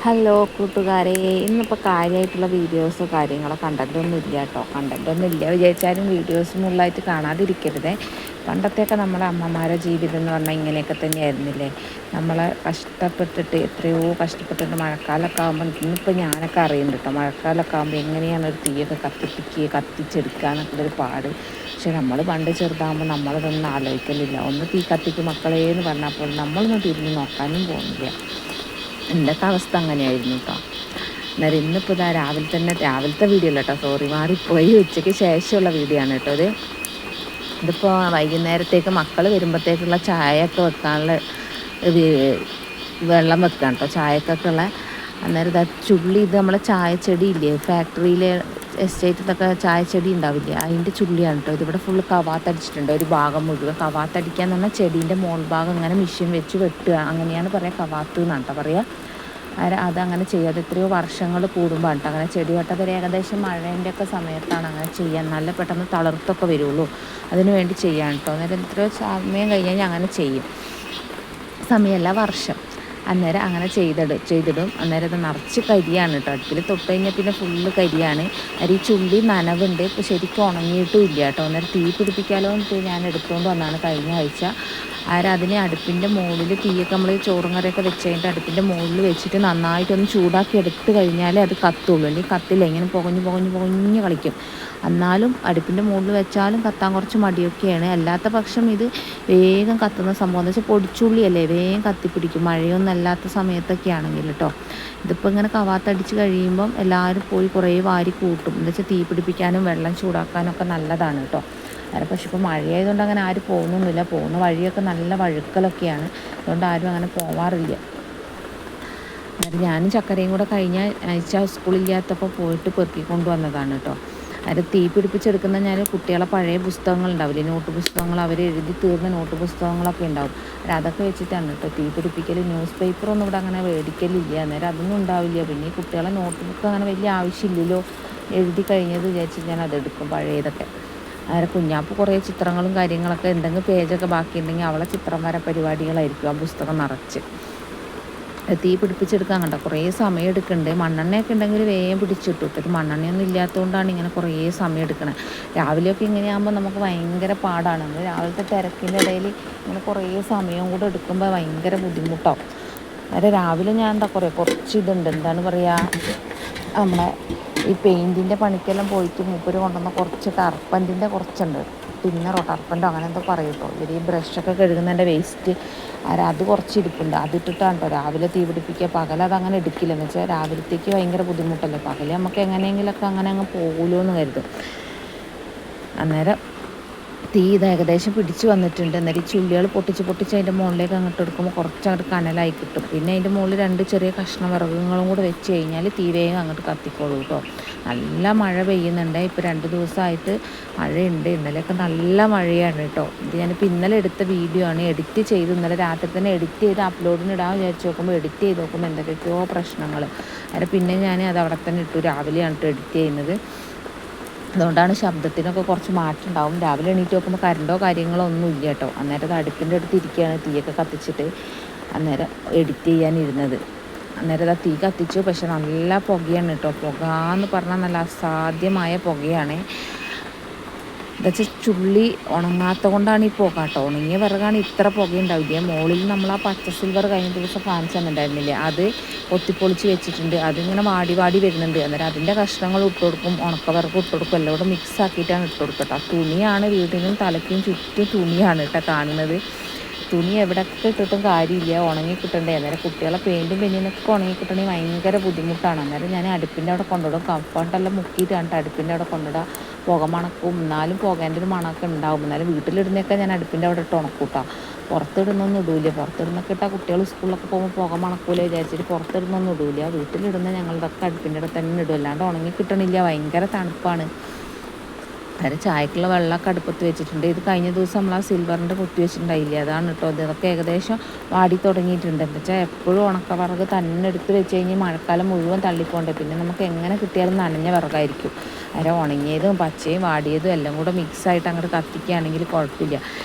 Hello കൂട്ടുകാരെ, ഇന്നിപ്പോൾ കാര്യമായിട്ടുള്ള വീഡിയോസോ കാര്യങ്ങളോ കണ്ടൻറ്റൊന്നും ഇല്ല കേട്ടോ. കണ്ടൻറ്റൊന്നും ഇല്ല വിചാരിച്ചാലും വീഡിയോസ് മുള്ളായിട്ട് കാണാതിരിക്കരുതേ. പണ്ടത്തെയൊക്കെ നമ്മളെ അമ്മമാരെ ജീവിതം എന്ന് പറഞ്ഞാൽ ഇങ്ങനെയൊക്കെ തന്നെയായിരുന്നില്ലേ. നമ്മളെ കഷ്ടപ്പെട്ടിട്ട് എത്രയോ കഷ്ടപ്പെട്ടിട്ട് മഴക്കാലമൊക്കെ ആകുമ്പോൾ ഇന്നിപ്പോൾ ഞാനൊക്കെ അറിയുന്നുണ്ട് കേട്ടോ. മഴക്കാലമൊക്കെ ആകുമ്പോൾ എങ്ങനെയാണ് ഒരു തീയൊക്കെ കത്തിച്ചെടുക്കുക എന്നൊക്കെയുള്ളൊരു പാട്. പക്ഷെ നമ്മൾ പണ്ട് ചെറുതാകുമ്പോൾ നമ്മളിതൊന്നും ആലോചിക്കലില്ല. ഒന്ന് തീ കത്തിക്ക് മക്കളേ എന്ന് പറഞ്ഞപ്പോൾ നമ്മളൊന്നും തിരിഞ്ഞ് നോക്കാനും പോകുന്നില്ല. എൻ്റെയൊക്കെ അവസ്ഥ അങ്ങനെയായിരുന്നു കേട്ടോ. അന്നേരം ഇന്നിപ്പോൾ ഇതാ രാവിലത്തെ വീഡിയോ അല്ല കേട്ടോ, സോറി മാറിപ്പോയി. ഉച്ചയ്ക്ക് ശേഷമുള്ള വീഡിയോ ആണ് കേട്ടോ ഇത്. ഇതിപ്പോൾ വൈകുന്നേരത്തേക്ക് മക്കൾ വരുമ്പോഴത്തേക്കുള്ള ചായയൊക്കെ വെക്കാനുള്ള വെള്ളം വെക്കാം കേട്ടോ, ചായക്കൊക്കെ ഉള്ള. അന്നേരം ഇതാ ചുള്ളി, ഇത് നമ്മളെ ചായച്ചെടി ഇല്ലേ, ഫാക്ടറിയിൽ എസ്റ്റേറ്റിലൊക്കെ ചായച്ചെടി ഉണ്ടാവില്ലേ, അതിൻ്റെ ചുള്ളിയാണ് കേട്ടോ. ഇതിവിടെ ഫുള്ള് കവാത്തടിച്ചിട്ടുണ്ട്. ഒരു ഭാഗം മുഴുവൻ കവാത്തടിക്കുക എന്ന് പറഞ്ഞാൽ ചെടീൻ്റെ മോൾ ഭാഗം ഇങ്ങനെ മെഷീൻ വെച്ച് വെട്ടുക, അങ്ങനെയാണ് പറയുക, കവാത്ത് എന്നാണ് കേട്ടോ പറയുക. അതങ്ങനെ ചെയ്യുക. അത് എത്രയോ വർഷങ്ങൾ കൂടുമ്പോൾ കേട്ടോ അങ്ങനെ ചെടി വെട്ടത്. ഏകദേശം മഴേൻ്റെ ഒക്കെ സമയത്താണ് അങ്ങനെ ചെയ്യാൻ, നല്ല പെട്ടെന്ന് തളർത്തൊക്കെ വരുള്ളൂ. അതിന് വേണ്ടി ചെയ്യാൻ കേട്ടോ. അന്നേരം എത്രയോ സമയം കഴിഞ്ഞാൽ അങ്ങനെ ചെയ്യും, സമയമല്ല വർഷം. അന്നേരം അങ്ങനെ ചെയ്തിടും. അന്നേരം അത് നിറച്ച് കരിയാണ് കേട്ടോ. അടുപ്പിൽ തൊട്ട് കഴിഞ്ഞാൽ പിന്നെ ഫുള്ള് കരിയാണ്. ഈ ചുള്ളി നനവുണ്ട്, ഇപ്പോൾ ശരിക്കും ഉണങ്ങിയിട്ടും ഇല്ല കേട്ടോ. അന്നേരം തീ പിടിപ്പിക്കാലോ എന്ന് ഞാൻ എടുത്തുകൊണ്ട് വന്നാണ് കഴിഞ്ഞ ആഴ്ച. അതിനെ അടുപ്പിൻ്റെ മുകളിൽ തീയൊക്കെ നമ്മൾ ചോറും കറിയൊക്കെ വെച്ച് കഴിഞ്ഞിട്ട് അടുപ്പിൻ്റെ മുകളിൽ വെച്ചിട്ട് നന്നായിട്ടൊന്ന് ചൂടാക്കി എടുത്ത് കഴിഞ്ഞാലേ അത് കത്തുള്ളൂ. അല്ലെങ്കിൽ കത്തില്ല, ഇങ്ങനെ പുകഞ്ഞ് കളിക്കും. എന്നാലും അടുപ്പിൻ്റെ മുകളിൽ വെച്ചാലും കത്താൻ കുറച്ച് മടിയൊക്കെയാണ്. അല്ലാത്ത പക്ഷം ഇത് വേഗം കത്തുന്ന സംഭവം. എന്ന് വെച്ചാൽ പൊടിച്ചുള്ളിയല്ലേ, വേഗം കത്തിപ്പിടിക്കും, മഴയൊന്നും അല്ലാത്ത സമയത്തൊക്കെ ആണെങ്കിൽ കേട്ടോ. ഇതിപ്പോൾ ഇങ്ങനെ കവാത്തടിച്ച് കഴിയുമ്പം എല്ലാവരും പോയി കുറേ വാരി കൂട്ടും. എന്ന് വെച്ചാൽ തീ പിടിപ്പിക്കാനും വെള്ളം ചൂടാക്കാനും ഒക്കെ നല്ലതാണ് കേട്ടോ. പക്ഷെ ഇപ്പോൾ മഴയായതുകൊണ്ട് അങ്ങനെ ആരും പോകുന്നൊന്നുമില്ല. പോകുന്ന വഴിയൊക്കെ നല്ല വഴുക്കലൊക്കെയാണ്, അതുകൊണ്ട് ആരും അങ്ങനെ പോവാറില്ല. ഞാനും ചക്കരയും കൂടെ കഴിഞ്ഞ ആഴ്ച സ്കൂളില്ലാത്തപ്പോൾ പോയിട്ട് പെറുക്കിക്കൊണ്ട് വന്നതാണ് കേട്ടോ. തീ പിടിപ്പിച്ചെടുക്കുന്ന ഞാൻ കുട്ടികളെ പഴയ പുസ്തകങ്ങൾ ഉണ്ടാവില്ലേ, നോട്ട് പുസ്തകങ്ങൾ, അവർ എഴുതി തീർന്ന നോട്ട് പുസ്തകങ്ങളൊക്കെ ഉണ്ടാവും. അതൊക്കെ വെച്ചിട്ടാണ് കേട്ടോ തീ പിടിപ്പിക്കൽ. ന്യൂസ് പേപ്പറൊന്നും ഇവിടെ അങ്ങനെ മേടിക്കലില്ല, അന്നേരം അതൊന്നും ഉണ്ടാവില്ല. പിന്നെ ഈ കുട്ടികളെ നോട്ട് ബുക്ക് അങ്ങനെ വലിയ ആവശ്യമില്ലല്ലോ, എഴുതി കഴിഞ്ഞത് വിചാരിച്ച് ഞാൻ അതെടുക്കും, പഴയതൊക്കെ. അങ്ങനെ കുഞ്ഞാപ്പ് കുറേ ചിത്രങ്ങളും കാര്യങ്ങളൊക്കെ, എന്തെങ്കിലും പേജൊക്കെ ബാക്കിയുണ്ടെങ്കിൽ അവളെ ചിത്രം വര പരിപാടികളായിരിക്കും ആ പുസ്തകം നിറച്ച്. തീ പിടിപ്പിച്ചെടുക്കാൻ കണ്ട കുറേ സമയം എടുക്കുന്നുണ്ട്. മണ്ണെണ്ണയൊക്കെ ഉണ്ടെങ്കിൽ വേഗം പിടിച്ചിട്ടു. ഇത് മണ്ണെണ്ണയൊന്നും ഇല്ലാത്തതുകൊണ്ടാണ് ഇങ്ങനെ കുറേ സമയം എടുക്കണത്. രാവിലെയൊക്കെ ഇങ്ങനെയാകുമ്പോൾ നമുക്ക് ഭയങ്കര പാടാണ്. രാവിലത്തെ തിരക്കിൻ്റെ ഇടയിൽ ഇങ്ങനെ കുറേ സമയം കൂടെ എടുക്കുമ്പോൾ ഭയങ്കര ബുദ്ധിമുട്ടാവും. അന്നേരം രാവിലെ ഞാൻ കുറച്ച് ഇതുണ്ട്, എന്താണ് പറയുക, നമ്മളെ ഈ പെയിൻറ്റിൻ്റെ പണിക്കെല്ലാം പോയിട്ട് മൂപ്പര് കൊണ്ടുവന്ന കുറച്ച് ടർപ്പൻറ്റിൻ്റെ കുറച്ചുണ്ട്, ടിന്നറോ ടർപ്പൻറ്റോ അങ്ങനെ എന്തോ പറയും കേട്ടോ. ഇവർ ഈ ബ്രഷൊക്കെ കഴുകുന്നതിൻ്റെ വേസ്റ്റ് അത് കുറച്ച് ഇരിപ്പുണ്ട്, അതിട്ടിട്ടാണ് കേട്ടോ രാവിലെ തീ പിടിപ്പിക്കുക. പകലത് അങ്ങനെ എടുക്കില്ല, എന്ന് വെച്ചാൽ രാവിലത്തേക്ക് ഭയങ്കര ബുദ്ധിമുട്ടല്ലേ. പകൽ നമുക്ക് എങ്ങനെയെങ്കിലുമൊക്കെ അങ്ങനെ അങ്ങ് പോകുമല്ലോ എന്ന് കരുതും. അന്നേരം തീ ഇത് ഏകദേശം പിടിച്ച് വന്നിട്ടുണ്ട്. എന്നിട്ട് ഈ ചുള്ളികൾ പൊട്ടിച്ച് അതിൻ്റെ മുകളിലേക്ക് അങ്ങോട്ട് എടുക്കുമ്പോൾ കുറച്ച് അങ്ങോട്ട് കനലായി കിട്ടും. പിന്നെ അതിൻ്റെ മുകളിൽ 2 ചെറിയ കഷ്ണം വിറകുകളും കൂടെ വെച്ച് കഴിഞ്ഞാൽ തീ വേഗം അങ്ങോട്ട് കത്തിക്കോളൂ കേട്ടോ. നല്ല മഴ പെയ്യുന്നുണ്ട്, ഇപ്പോൾ 2 ദിവസമായിട്ട് മഴയുണ്ട്. ഇന്നലെയൊക്കെ നല്ല മഴയാണ് കേട്ടോ. ഇത് ഞാനിപ്പോൾ ഇന്നലെ എടുത്ത വീഡിയോ ആണ്, എഡിറ്റ് ചെയ്ത് ഇന്നലെ രാത്രി തന്നെ എഡിറ്റ് ചെയ്ത് അപ്ലോഡിന് ഇടാൻ വിചാരിച്ച് നോക്കുമ്പോൾ എഡിറ്റ് ചെയ്ത് നോക്കുമ്പോൾ എന്തൊക്കെയൊക്കെയോ പ്രശ്നങ്ങൾ. അതിന് പിന്നെ ഞാൻ അത് അവിടെ തന്നെ ഇട്ടു. രാവിലെയാണ് കേട്ടോ എഡിറ്റ് ചെയ്യുന്നത്, അതുകൊണ്ടാണ് ശബ്ദത്തിനൊക്കെ കുറച്ച് മാറ്റം ഉണ്ടാവും. രാവിലെ എണീറ്റ് നോക്കുമ്പോൾ കറണ്ടോ കാര്യങ്ങളോ ഒന്നും ഇല്ല കേട്ടോ. അന്നേരം അത് അടുപ്പിൻ്റെ അടുത്ത് ഇരിക്കുകയാണ്, തീയൊക്കെ കത്തിച്ചിട്ട് അന്നേരം എഡിറ്റ് ചെയ്യാനിരുന്നത്. അന്നേരം അത് തീ കത്തിച്ചു, പക്ഷെ നല്ല പുകയാണ് കേട്ടോ. പുക എന്ന് പറഞ്ഞാൽ നല്ല അസാധ്യമായ പുകയാണ്. എന്താ വെച്ചാൽ ചുള്ളി ഉണങ്ങാത്ത കൊണ്ടാണ് ഈ പുക കേട്ടോ. ഉണങ്ങിയ വിറകാണ് ഇത്ര പുകയുണ്ടാവില്ല. മുകളിൽ നമ്മൾ ആ പച്ച സിൽവർ കഴിഞ്ഞ ദിവസം കാണിച്ചു തന്നിട്ടുണ്ടായിരുന്നില്ലേ, അത് കൊത്തിപ്പൊളിച്ച് വെച്ചിട്ടുണ്ട്. അതിങ്ങനെ വാടി വരുന്നുണ്ട്. അന്നേരം അതിൻ്റെ കഷ്ണങ്ങൾ ഇട്ട് കൊടുക്കും, ഉണക്കവിറക് ഇട്ട് കൊടുക്കും, എല്ലാം കൂടെ മിക്സ് ആക്കിയിട്ടാണ് ഇട്ട് കൊടുക്കട്ടോ. തുണിയാണ്, വീട്ടിനും തലയ്ക്കും ചുറ്റും തുണിയാണ് കേട്ടോ കാണുന്നത്. തുണി എവിടെയൊക്കെ ഇട്ടിട്ടും കാര്യമില്ല, ഉണങ്ങി കിട്ടണ്ടേ. അന്നേരം കുട്ടികളെ പെയിൻറ്റും പെന്നിനൊക്കെ ഉണങ്ങി കിട്ടണമെങ്കിൽ ഭയങ്കര ബുദ്ധിമുട്ടാണ്. അന്നേരം ഞാൻ അടുപ്പിൻ്റെ അവിടെ കൊണ്ടുവിടും, കംഫർട്ടെല്ലാം മുക്കിയിട്ടാണ് അടുപ്പിൻ്റെ അവിടെ കൊണ്ടിടുക. പുക മണക്കും, എന്നാലും പുകേൻ്റെ ഒരു മണമൊക്കെ ഉണ്ടാവും. എന്നാലും വീട്ടിലിടുന്നതൊക്കെ ഞാൻ അടുപ്പിൻ്റെ അവിടെ ഇട്ട് ഉണക്കൂട്ടാ. പുറത്തിടുന്നൊന്നും ഇടൂല. പുറത്തിടുന്നൊക്കെ ഇട്ടാൽ കുട്ടികൾ സ്കൂളിലൊക്കെ പോകുമ്പോൾ പുക മണക്കൂല വിചാരിച്ചിട്ട് പുറത്തിടുന്നൊന്നും ഇടൂല. വീട്ടിലിടുന്ന ഞങ്ങളുടെയൊക്കെ അടുപ്പിൻ്റെ അവിടെ തന്നെ ഇടും, അല്ലാണ്ട് ഉണങ്ങി കിട്ടണില്ല, ഭയങ്കര തണുപ്പാണ്. അതിന് ചായക്കുള്ള വെള്ളമൊക്കെ അടുപ്പത്ത് വെച്ചിട്ടുണ്ട്. ഇത് കഴിഞ്ഞ ദിവസം നമ്മൾ ആ സിൽവറിൻ്റെ കുത്തി വെച്ചിട്ടുണ്ടായില്ലേ, അതാണ് കേട്ടോ. ഇതൊക്കെ ഏകദേശം വാടി തുടങ്ങിയിട്ടുണ്ട്. എന്താ വെച്ചാൽ എപ്പോഴും ഉണക്കവിറക് തന്നെ എടുത്ത് വെച്ച് കഴിഞ്ഞാൽ മഴക്കാലം മുഴുവൻ തള്ളിപ്പോണ്ടേ, പിന്നെ നമുക്ക് എങ്ങനെ കിട്ടിയാലും നനഞ്ഞ വിറകായിരിക്കും. അതിന് ഉണങ്ങിയതും പച്ചയും വാടിയതും എല്ലാം കൂടെ മിക്സായിട്ട് അങ്ങോട്ട് കത്തിക്കുകയാണെങ്കിൽ കുഴപ്പമില്ല.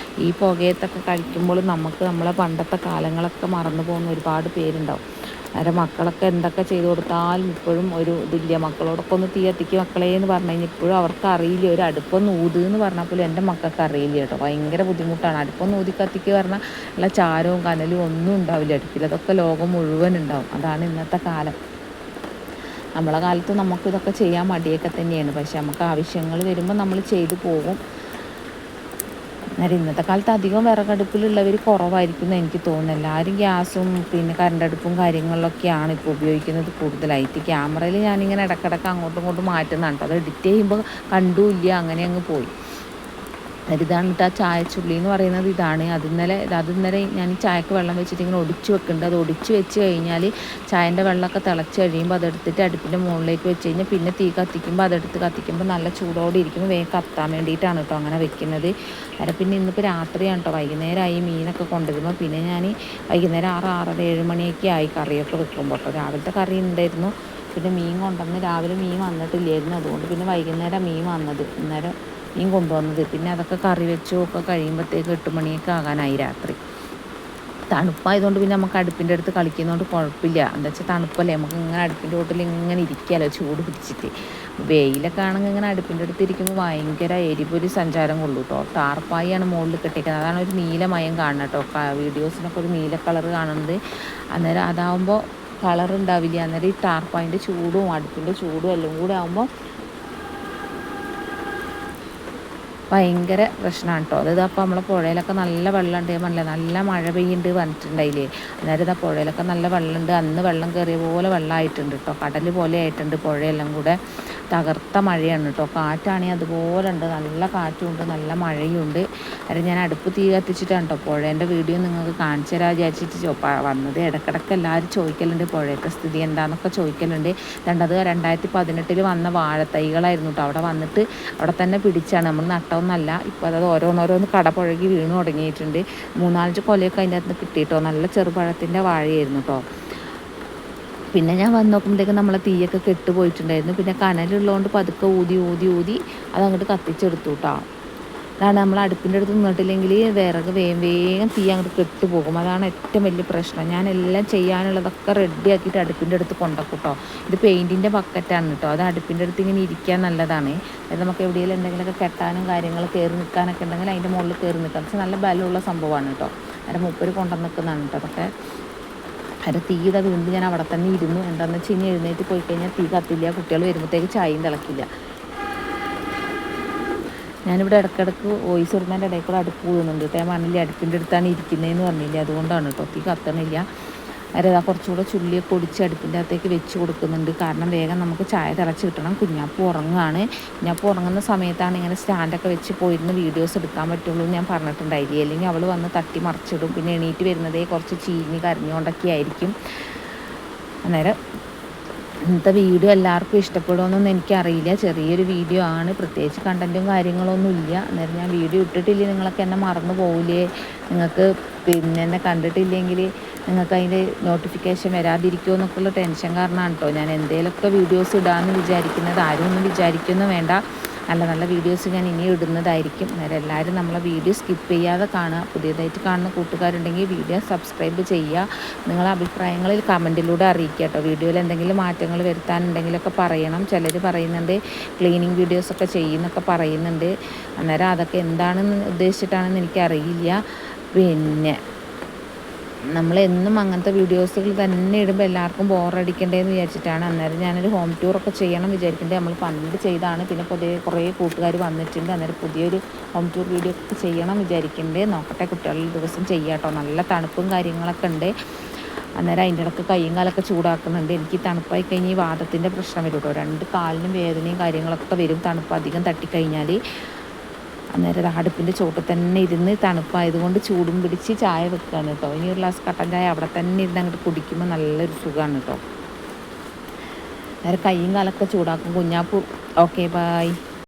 ഈ പുകയത്തൊക്കെ കഴിക്കുമ്പോൾ നമുക്ക് നമ്മളെ പണ്ടത്തെ കാലങ്ങളൊക്കെ മറന്നു പോകുന്ന ഒരുപാട് പേരുണ്ടാവും. അവരെ മക്കളൊക്കെ എന്തൊക്കെ ചെയ്ത് കൊടുത്താലും ഇപ്പോഴും ഒരു ഇതില്ല. മക്കളോടൊക്കെ ഒന്ന് തീ കത്തിക്ക് മക്കളെ എന്ന് പറഞ്ഞു കഴിഞ്ഞാൽ ഇപ്പോഴും അവർക്ക് അറിയില്ല. ഒരു അടുപ്പൊന്ന് ഊത് എന്ന് പറഞ്ഞാൽ പോലും എൻ്റെ മക്കൾക്ക് അറിയില്ല കേട്ടോ. ഭയങ്കര ബുദ്ധിമുട്ടാണ്. അടുപ്പൊന്ന് ഊതി കത്തിക്ക് പറഞ്ഞാൽ ഉള്ള ചാരവും കനലും ഒന്നും ഉണ്ടാവില്ല അടുപ്പിൽ. അതൊക്കെ ലോകം മുഴുവൻ ഉണ്ടാവും. അതാണ് ഇന്നത്തെ കാലം. നമ്മളെ കാലത്ത് നമുക്കിതൊക്കെ ചെയ്യാൻ മടിയൊക്കെ തന്നെയാണ്. പക്ഷെ നമുക്ക് ആവശ്യങ്ങൾ വരുമ്പോൾ നമ്മൾ ചെയ്തു പോകും. അന്നേരം ഇന്നത്തെ കാലത്ത് അധികം വിറകടുപ്പിലുള്ളവർ കുറവായിരിക്കും എനിക്ക് തോന്നുന്നു. എല്ലാവരും ഗ്യാസും പിന്നെ കറണ്ടടുപ്പും കാര്യങ്ങളിലൊക്കെയാണ് ഇപ്പോൾ ഉപയോഗിക്കുന്നത് കൂടുതലായിട്ട്. ക്യാമറയിൽ ഞാനിങ്ങനെ ഇടയ്ക്കിടയ്ക്ക് അങ്ങോട്ടും ഇങ്ങോട്ടും മാറ്റുന്നുണ്ട്. അത് എഡിറ്റ് ചെയ്യുമ്പോൾ കണ്ടുമില്ല, അങ്ങനെ അങ്ങ് പോയി. ഇതാണ് കേട്ടോ ആ ചായച്ചുള്ളി എന്ന് പറയുന്നത്. ഇതാണ് അത് ഇന്നലെ ഞാൻ ചായക്ക് വെള്ളം വെച്ചിട്ട് ഇങ്ങനെ ഒടിച്ച് വെക്കുന്നുണ്ട്. അത് ഒടിച്ച് വെച്ച് കഴിഞ്ഞാൽ ചായൻ്റെ വെള്ളമൊക്കെ തിളച്ച് കഴിയുമ്പോൾ അതെടുത്തിട്ട് അടുപ്പിൻ്റെ മുകളിലേക്ക് വെച്ച് കഴിഞ്ഞാൽ പിന്നെ തീ കത്തിക്കുമ്പോൾ അതെടുത്ത് കത്തിക്കുമ്പോൾ നല്ല ചൂടോടെ ഇരിക്കുമ്പോൾ വേഗം കത്താൻ വേണ്ടിയിട്ടാണ് കേട്ടോ അങ്ങനെ വെക്കുന്നത്. അല്ല പിന്നെ ഇന്നിപ്പോൾ രാത്രിയാണ് കേട്ടോ. വൈകുന്നേരമായി മീനൊക്കെ കൊണ്ടുവരുമ്പോൾ പിന്നെ ഞാൻ വൈകുന്നേരം 6, 6:30, 7 മണിയൊക്കെ ആയി കറിയൊക്കെ വെക്കുമ്പോൾ കേട്ടോ. രാവിലത്തെ കറി ഉണ്ടായിരുന്നു. പിന്നെ മീൻ കൊണ്ടുവന്ന് രാവിലെ മീൻ വന്നിട്ടില്ലായിരുന്നു. അതുകൊണ്ട് പിന്നെ വൈകുന്നേരം മീൻ വന്നത്. അന്നേരം മീൻ കൊണ്ടുവന്നത്. പിന്നെ അതൊക്കെ കറി വെച്ചോ ഒക്കെ കഴിയുമ്പോഴത്തേക്ക് 8 മണിയൊക്കെ ആകാനായി രാത്രി. തണുപ്പായതുകൊണ്ട് പിന്നെ നമുക്ക് അടുപ്പിൻ്റെ അടുത്ത് കളിക്കുന്നതുകൊണ്ട് കുഴപ്പമില്ല. എന്താ വെച്ചാൽ തണുപ്പല്ലേ, നമുക്ക് ഇങ്ങനെ അടുപ്പിൻ്റെ വീട്ടിൽ ഇങ്ങനെ ഇരിക്കാമല്ലോ ചൂട് പിടിച്ചിട്ട്. വെയിലൊക്കെ ആണെങ്കിൽ ഇങ്ങനെ അടുപ്പിൻ്റെ അടുത്ത് ഇരിക്കുമ്പോൾ ഭയങ്കര എരിപൊരി സഞ്ചാരം കൊള്ളു കേട്ടോ. ടാർപ്പായാണ് മുകളിൽ കെട്ടിക്കുന്നത്. അതാണ് ഒരു നീലമയം കാണുന്നത് കേട്ടോ. വീഡിയോസിനൊക്കെ ഒരു നീല കളർ കാണുന്നത്. അന്നേരം അതാവുമ്പോൾ കളർ ഉണ്ടാവില്ല. അന്നേരം ഈ ടാർപ്പായിൻ്റെ ചൂടും അടുപ്പിൻ്റെ ചൂടും എല്ലാം കൂടെ ആകുമ്പോൾ ഭയങ്കര പ്രശ്നമാണ് കേട്ടോ. അത് അപ്പോൾ നമ്മളെ പുഴയിലൊക്കെ നല്ല വെള്ളമുണ്ട്. പറഞ്ഞില്ലേ നല്ല മഴ പെയ്യുന്നുണ്ട് പറഞ്ഞിട്ടുണ്ടായില്ലേ. അന്നേരം ഇതാ പുഴയിലൊക്കെ നല്ല വെള്ളമുണ്ട്. അന്ന് വെള്ളം കയറിയ പോലെ വെള്ളമായിട്ടുണ്ട് കേട്ടോ. കടൽ പോലെ ആയിട്ടുണ്ട് പുഴയെല്ലാം കൂടെ. തകർത്ത മഴയാണ് കേട്ടോ. കാറ്റാണെങ്കിൽ അതുപോലെ ഉണ്ട്. നല്ല കാറ്റുമുണ്ട്, നല്ല മഴയുണ്ട്. അത് ഞാൻ അടുപ്പ് തീ കത്തിച്ചിട്ടാണ് കേട്ടോ പുഴേൻ്റെ വീഡിയോ നിങ്ങൾക്ക് കാണിച്ചു തരാൻ വിചാരിച്ചിട്ട് വന്നത്. ഇടയ്ക്കിടയ്ക്ക് എല്ലാവരും ചോദിക്കലുണ്ട് പുഴയത്തെ സ്ഥിതി എന്താണെന്നൊക്കെ ചോദിക്കലുണ്ട്. അത് 2018 വന്ന വാഴത്തൈകളായിരുന്നു കേട്ടോ. അവിടെ വന്നിട്ട് അവിടെ തന്നെ പിടിച്ചാണ്. നമ്മൾ നട്ടമൊന്നല്ല. ഇപ്പോൾ അത് ഓരോന്നോരോന്ന് കടപുഴകി വീണു തുടങ്ങിയിട്ടുണ്ട്. 3-4 കൊലയൊക്കെ അതിൻ്റെ അകത്ത് കിട്ടിയിട്ടോ. നല്ല ചെറുപഴത്തിൻ്റെ വാഴയായിരുന്നു കേട്ടോ. പിന്നെ ഞാൻ വന്ന് നോക്കുമ്പോഴത്തേക്കും നമ്മളെ തീയൊക്കെ കെട്ടുപോയിട്ടുണ്ടായിരുന്നു. പിന്നെ കനലുള്ളതുകൊണ്ട് പതുക്കെ ഊതി അതങ്ങോട്ട് കത്തിച്ചെടുത്തു കേട്ടോ. അതാണ് നമ്മൾ അടുപ്പിൻ്റെ അടുത്ത് നിന്നിട്ടില്ലെങ്കിൽ വിറക് വേഗം തീ അങ്ങോട്ട് കെട്ടുപോകും. അതാണ് ഏറ്റവും വലിയ പ്രശ്നം. ഞാൻ എല്ലാം ചെയ്യാനുള്ളതൊക്കെ റെഡിയാക്കിയിട്ട് അടുപ്പിൻ്റെ അടുത്ത് കൊണ്ടുവെക്കും കേട്ടോ. ഇത് പെയിൻറ്റിൻ്റെ ബക്കറ്റാണ് കേട്ടോ. അത് അടുപ്പിൻ്റെ അടുത്ത് ഇങ്ങനെ ഇരിക്കാൻ നല്ലതാണ്. അത് നമുക്ക് എവിടെയെങ്കിലും എന്തെങ്കിലുമൊക്കെ കെട്ടാനും കാര്യങ്ങൾ കയറി നിൽക്കാനൊക്കെ ഉണ്ടെങ്കിൽ അതിൻ്റെ മുകളിൽ കയറി നിൽക്കാം. പക്ഷേ നല്ല ബലമുള്ള സംഭവമാണ് കേട്ടോ. അതിൻ്റെ മൂപ്പര് കൊണ്ടു നിൽക്കുന്നതാണ് കേട്ടോ. അതൊക്കെ അതിൻ്റെ തീ വീണ്ടും ഞാൻ അവിടെ തന്നെ ഇരുന്നു. എന്താണെന്ന് വെച്ച് കഴിഞ്ഞാൽ എഴുന്നേറ്റ് പോയി കഴിഞ്ഞാൽ തീ കത്തില്ല. കുട്ടികൾ വരുമ്പോഴത്തേക്ക് ചായയും തിളക്കില്ല. ഞാനിവിടെ ഇടയ്ക്കിടയ്ക്ക് വോയിസ് ഇടുന്നതിൻ്റെ ഇടയിൽ കൂടെ അടുപ്പ് പോകുന്നുണ്ട് കേട്ടോ. ഞാൻ പറഞ്ഞില്ലേ അടുപ്പിൻ്റെ അടുത്താണ് ഇരിക്കുന്നതെന്ന് പറഞ്ഞില്ലേ, അതുകൊണ്ടാണ് കേട്ടോ. തീ കത്തണില്ല. അതാ കുറച്ചുകൂടെ ചുള്ളിയൊക്കെ ഒടിച്ച് അടുപ്പിൻ്റെ അകത്തേക്ക് വെച്ച് കൊടുക്കുന്നുണ്ട്. കാരണം വേഗം നമുക്ക് ചായ തിളച്ച് കിട്ടണം. കുഞ്ഞാപ്പ് ഉറങ്ങുകയാണ്. കുഞ്ഞാപ്പ് ഉറങ്ങുന്ന സമയത്താണ് ഇങ്ങനെ സ്റ്റാൻഡൊക്കെ വെച്ച് പോയിരുന്ന് വീഡിയോസ് എടുക്കാൻ പറ്റുള്ളൂ എന്ന് ഞാൻ പറഞ്ഞിട്ടുണ്ടായില്ലേ. അല്ലെങ്കിൽ അവൾ വന്ന് തട്ടി മറിച്ചിടും. പിന്നെ എണീറ്റ് വരുന്നതേ കുറച്ച് ചീഞ്ഞ് കരഞ്ഞുകൊണ്ടൊക്കെ ആയിരിക്കും. അന്നേരം ഇന്നത്തെ വീഡിയോ എല്ലാവർക്കും ഇഷ്ടപ്പെടുമെന്നൊന്നും എനിക്കറിയില്ല. ചെറിയൊരു വീഡിയോ ആണ്. പ്രത്യേകിച്ച് കണ്ടൻറ്റും കാര്യങ്ങളൊന്നും ഇല്ല. അന്നേരം ഞാൻ വീഡിയോ ഇട്ടിട്ടില്ലേ നിങ്ങളൊക്കെ എന്നെ മറന്നു പോവില്ലേ. നിങ്ങൾക്ക് പിന്നെ എന്നെ കണ്ടിട്ടില്ലെങ്കിൽ നിങ്ങൾക്ക് അതിൻ്റെ നോട്ടിഫിക്കേഷൻ വരാതിരിക്കുമോ എന്നൊക്കെയുള്ള ടെൻഷൻ കാരണമാണ് കേട്ടോ ഞാൻ എന്തെങ്കിലുമൊക്കെ വീഡിയോസ് ഇടാമെന്ന് വിചാരിക്കുന്നത്. ആരും ഒന്നും വിചാരിക്കുന്നു വേണ്ട. നല്ല നല്ല വീഡിയോസ് ഞാൻ ഇനി ഇടുന്നതായിരിക്കും. അന്നേരം എല്ലാവരും നമ്മളെ വീഡിയോ സ്കിപ്പ് ചെയ്യാതെ കാണുക. പുതിയതായിട്ട് കാണുന്ന കൂട്ടുകാരുണ്ടെങ്കിൽ വീഡിയോ സബ്സ്ക്രൈബ് ചെയ്യുക. നിങ്ങളെ അഭിപ്രായങ്ങളിൽ കമൻറ്റിലൂടെ അറിയിക്കുക കേട്ടോ. വീഡിയോയിൽ എന്തെങ്കിലും മാറ്റങ്ങൾ വരുത്താനുണ്ടെങ്കിലൊക്കെ പറയണം. ചിലർ പറയുന്നുണ്ട് ക്ലീനിങ് വീഡിയോസൊക്കെ ചെയ്യുന്നൊക്കെ പറയുന്നുണ്ട്. അന്നേരം അതൊക്കെ എന്താണെന്ന് ഉദ്ദേശിച്ചിട്ടാണെന്ന് എനിക്കറിയില്ല. പിന്നെ നമ്മളെന്നും അങ്ങനത്തെ വീഡിയോസുകൾ തന്നെ ഇടുമ്പോൾ എല്ലാവർക്കും ബോറടിക്കണ്ടേന്ന് വിചാരിച്ചിട്ടാണ്. അന്നേരം ഞാനൊരു ഹോം ടൂറൊക്കെ ചെയ്യണം വിചാരിക്കുന്നത്. നമ്മൾ പണ്ട് ചെയ്താണ്. പിന്നെ കുറേ കൂട്ടുകാർ വന്നിട്ടുണ്ട്. അന്നേരം പുതിയൊരു ഹോം ടൂർ വീഡിയോ ഒക്കെ ചെയ്യണം വിചാരിക്കുന്നുണ്ട്. നോക്കട്ടെ, കുട്ടികളുടെ ദിവസം ചെയ്യാം കേട്ടോ. നല്ല തണുപ്പും കാര്യങ്ങളൊക്കെ ഉണ്ട്. അന്നേരം അതിൻ്റെ ഇടയ്ക്ക് കൈയും കാലൊക്കെ ചൂടാക്കുന്നുണ്ട്. എനിക്ക് തണുപ്പായി കഴിഞ്ഞ് ഈ വാദത്തിൻ്റെ പ്രശ്നം വരും കേട്ടോ. 2 കാലിനും വേദനയും കാര്യങ്ങളൊക്കെ വരും തണുപ്പ് അധികം തട്ടിക്കഴിഞ്ഞാൽ. അന്നേരം അടുപ്പിൻ്റെ ചോട്ടിൽ തന്നെ ഇരുന്ന് തണുപ്പായതുകൊണ്ട് ചൂടും പിടിച്ച് ചായ വെക്കുകയാണ് കേട്ടോ. ഇനി ഒരു ഗ്ലാസ് കട്ടൻ ചായ അവിടെ തന്നെ ഇരുന്ന് അങ്ങോട്ട് കുടിക്കുമ്പോൾ നല്ലൊരു സുഖമാണ് കേട്ടോ. അന്നേരം കൈയും കാലൊക്കെ ചൂടാക്കും കുഞ്ഞാപ്പു. Okay, by.